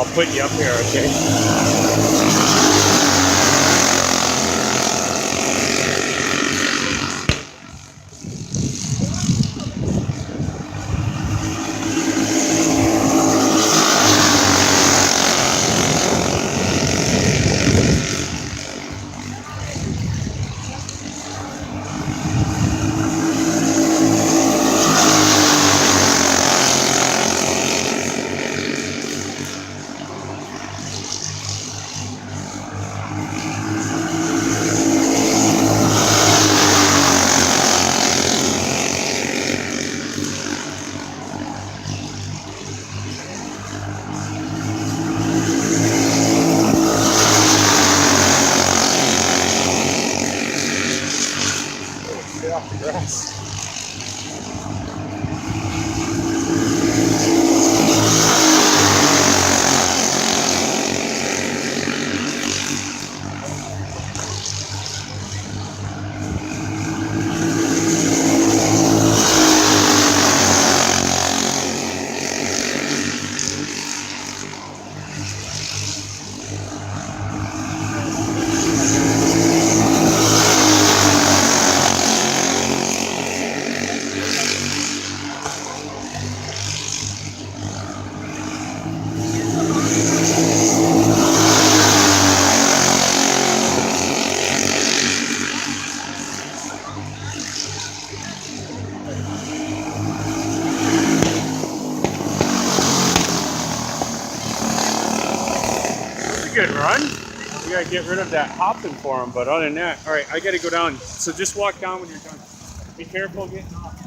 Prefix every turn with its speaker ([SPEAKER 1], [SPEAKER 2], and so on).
[SPEAKER 1] I'll put you up here, okay? Get off the grass. Good run. We gotta get rid of that hopping for him, but other than that, all right, I gotta go down. So just walk down when you're done. Be careful getting off.